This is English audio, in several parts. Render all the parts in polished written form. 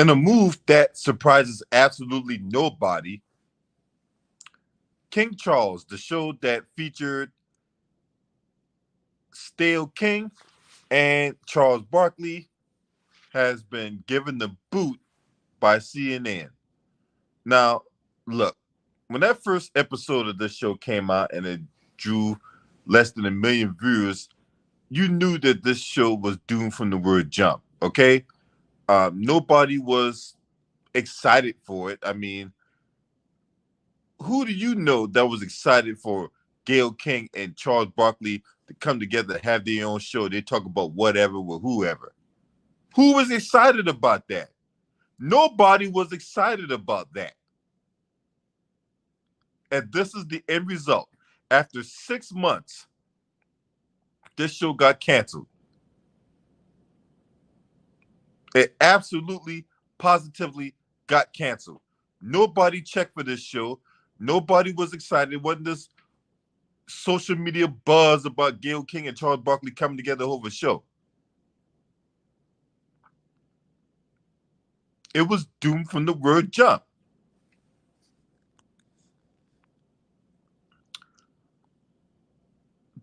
In a move that surprises absolutely nobody, King Charles, the show that featured Stale King and Charles Barkley, has been given the boot by CNN. Now, look, when that first episode of this show came out and it drew less than 1 million viewers, you knew that this show was doomed from the word jump. Okay, nobody was excited for it. I mean, who do you know that was excited for Gayle King and Charles Barkley to come together and have their own show? They talk about whatever with whoever. Who was excited about that? Nobody was excited about that. And this is the end result. After 6 months, this show got canceled. It absolutely, positively got canceled. Nobody checked for this show. Nobody was excited. It wasn't this social media buzz about Gayle King and Charles Barkley coming together over a show. It was doomed from the word jump.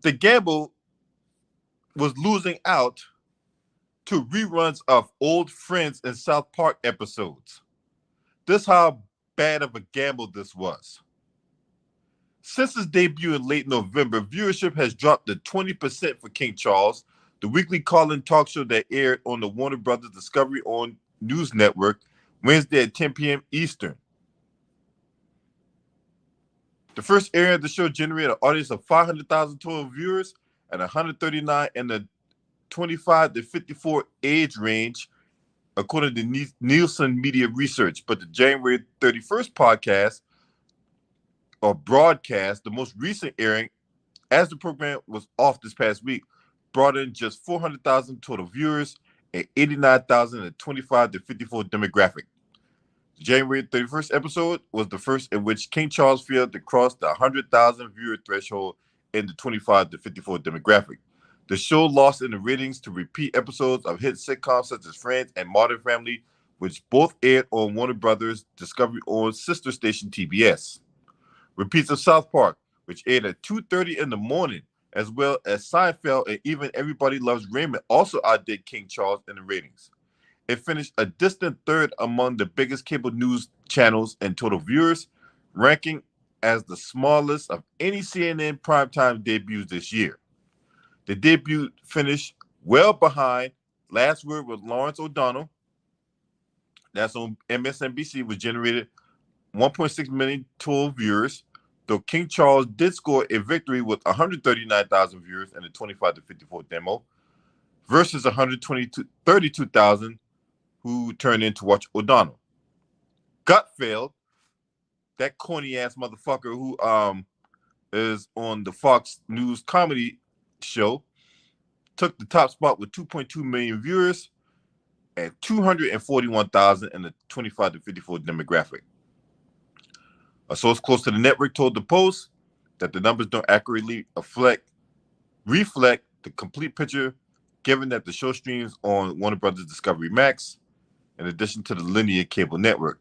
The gamble was losing out to reruns of old Friends and South Park episodes. This is how bad of a gamble this was. Since its debut in late November, viewership has dropped to 20% for King Charles, the weekly call-in talk show that aired on the Warner Brothers Discovery on News Network Wednesday at 10 p.m. Eastern. The first airing of the show generated an audience of 500,000 total viewers and 139 in the 25 to 54 age range, according to Nielsen Media Research. But the January 31st podcast or broadcast, the most recent airing, as the program was off this past week, brought in just 400,000 total viewers and 89,000 in the 25 to 54 demographic. The January 31st episode was the first in which King Charles failed to cross the 100,000 viewer threshold in the 25 to 54 demographic. The show lost in the ratings to repeat episodes of hit sitcoms such as Friends and Modern Family, which both aired on Warner Brothers Discovery-owned sister station TBS. Repeats of South Park, which aired at 2:30 in the morning, as well as Seinfeld and even Everybody Loves Raymond, also outdid King Charles in the ratings. It finished a distant third among the biggest cable news channels in total viewers, ranking as the smallest of any CNN primetime debuts this year. The debut finished well behind Last Word with Lawrence O'Donnell. That's on MSNBC, which generated 1.6 million total viewers, though King Charles did score a victory with 139,000 viewers in the 25 to 54 demo versus 132,000 who turned in to watch O'Donnell. Gutfeld, that corny ass motherfucker who is on the Fox News comedy show, took the top spot with 2.2 million viewers and 241,000 in the 25 to 54 demographic. A source close to the network told the Post that the numbers don't accurately reflect the complete picture, given that the show streams on Warner Brothers Discovery Max, in addition to the linear cable network.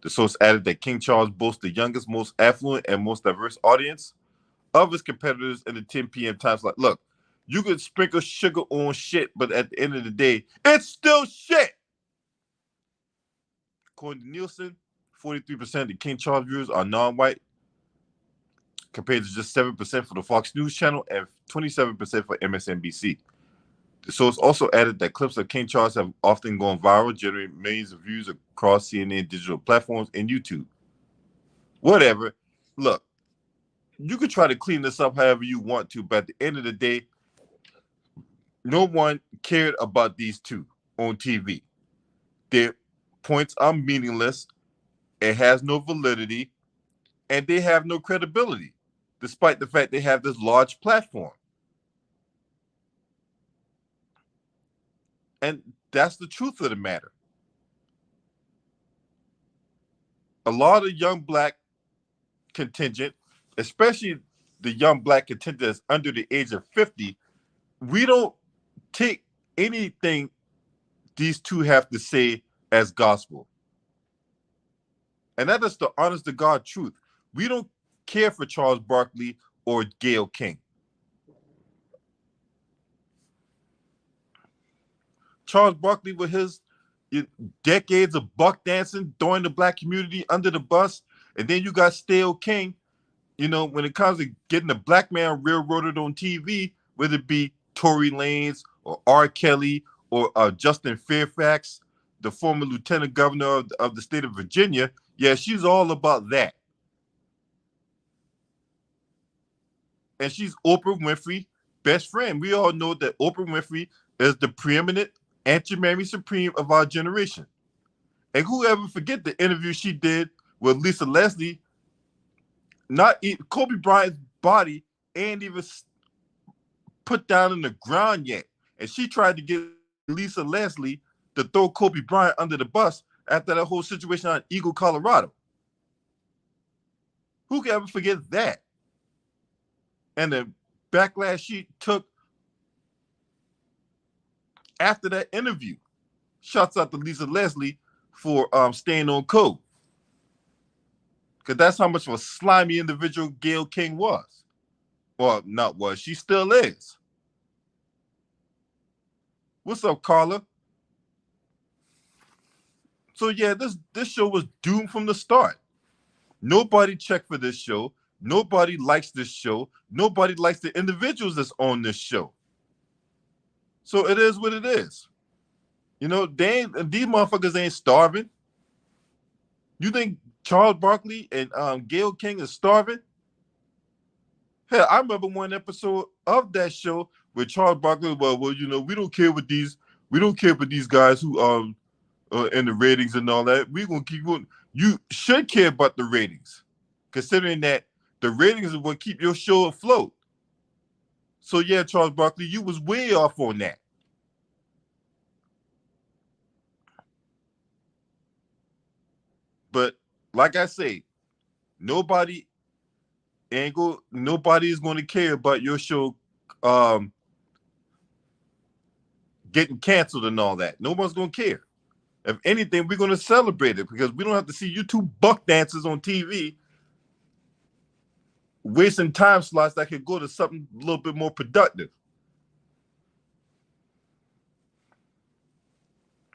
The source added that King Charles boasts the youngest, most affluent, and most diverse audience of his competitors in the 10 p.m. time slot. Look, you could sprinkle sugar on shit, but at the end of the day, it's still shit. According to Nielsen, 43% of the King Charles viewers are non-white, compared to just 7% for the Fox News channel and 27% for MSNBC. The source also added that clips of King Charles have often gone viral, generating millions of views across CNN digital platforms and YouTube. Whatever. Look, you could try to clean this up however you want to, but at the end of the day, no one cared about these two on TV. Their points are meaningless. It has no validity, and they have no credibility, despite the fact they have this large platform. And that's the truth of the matter. A lot of young black contingent, especially the young black contingent that's under the age of 50, we don't take anything these two have to say as gospel. And that is the honest to God truth. We don't care for Charles Barkley or Gayle King. Charles Barkley with his decades of buck dancing, throwing the black community under the bus, and then you got Stale King. You know, when it comes to getting a black man railroaded on TV, whether it be Tory Lanez or R. Kelly or Justin Fairfax, the former lieutenant governor of the state of Virginia, yeah, she's all about that. And she's Oprah Winfrey's best friend. We all know that Oprah Winfrey is the preeminent Auntie Mary Supreme of our generation. And whoever forget the interview she did with Lisa Leslie, Kobe Bryant's body ain't even put down in the ground yet. And she tried to get Lisa Leslie to throw Kobe Bryant under the bus after that whole situation on Eagle, Colorado. Who can ever forget that? And the backlash she took after that interview. Shouts out to Lisa Leslie for staying on code. Because that's how much of a slimy individual Gayle King was. Well, not was. She still is. What's up, Carla? So yeah, this show was doomed from the start. Nobody checked for this show. Nobody likes this show. Nobody likes the individuals that's on this show. So it is what it is. You know, these motherfuckers ain't starving. You think Charles Barkley and Gayle King is starving? Hell, I remember one episode of that show where Charles Barkley, well, you know, we don't care what these guys who in the ratings and all that. We're gonna keep going. You should care about the ratings, considering that the ratings is what keep your show afloat. So yeah, Charles Barkley, you was way off on that. But like I say, nobody is going to care about your show getting canceled and all that. No one's going to care. If anything, we're going to celebrate it because we don't have to see you two buck dancers on TV wasting time slots that could go to something a little bit more productive.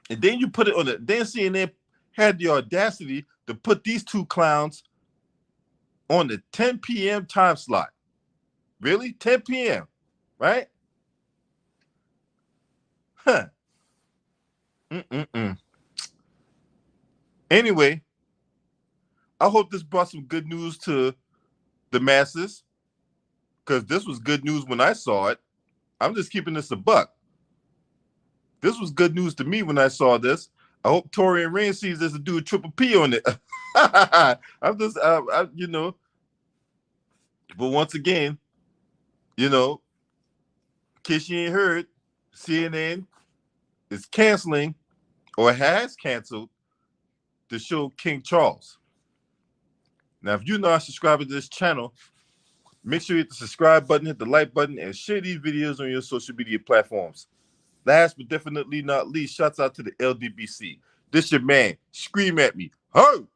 And then you put it on then CNN had the audacity to put these two clowns on the 10 p.m. time slot. Really? 10 p.m., right? Huh. Anyway, I hope this brought some good news to the masses, because this was good news when I saw it. I'm just keeping this a buck. This was good news to me when I saw this. I hope Torian Rain sees this and do a triple P on it. I'm just, you know. But once again, you know, in case you ain't heard, CNN is canceling or has canceled the show King Charles. Now, if you're not subscribed to this channel, make sure you hit the subscribe button, hit the like button, and share these videos on your social media platforms. Last but definitely not least, shouts out to the LDBC. This your man. Scream at me. Ho!